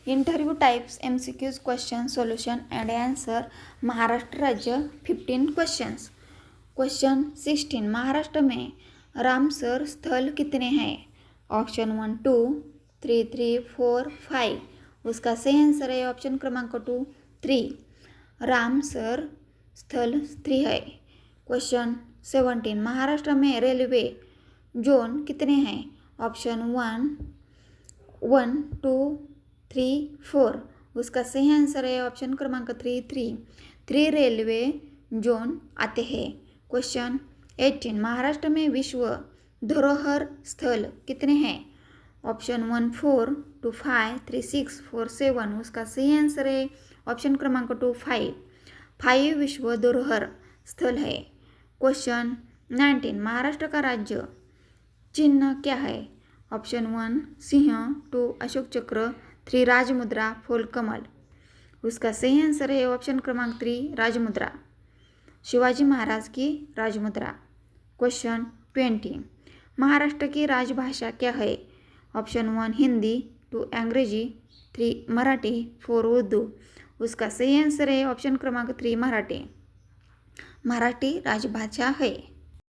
Interview types MCQs question solution end answer Maharashtra राज्य 15 questions. Question 16 Maharashtra में Ramsar स्थल कितने हैं? ऑप्शन 1 2 3 3 4 5। उसका सही आंसर है ऑप्शन क्रमांक 2 3। रामसर स्थल 3 है। क्वेश्चन 17 महाराष्ट्र में रेलवे जोन कितने हैं? ऑप्शन 1 1 2 3 4। उसका सही आंसर है ऑप्शन क्रमांक 3 रेलवे जोन आते हैं। क्वेश्चन 18 महाराष्ट्र में विश्व धरोहर स्थल कितने हैं? ऑप्शन 1 4 2 5 3 6 4 7। उसका सही आंसर है ऑप्शन क्रमांक 2 5 विश्व धरोहर स्थल है। क्वेश्चन 19 महाराष्ट्र का राज्य चिन्ह क्या है? ऑप्शन 1 सिंह 2 अशोक चक्र 3 राजमुद्रा 4 कमल। उसका सही आंसर है ऑप्शन क्रमांक 3 राजमुद्रा, शिवाजी महाराज की राजमुद्रा। क्वेश्चन 20 महाराष्ट्र की राजभाषा क्या है? ऑप्शन 1 हिंदी 2 अंग्रेजी 3 मराठी 4 उर्दू। उसका सही आंसर है ऑप्शन क्रमांक 3 मराठी राजभाषा है।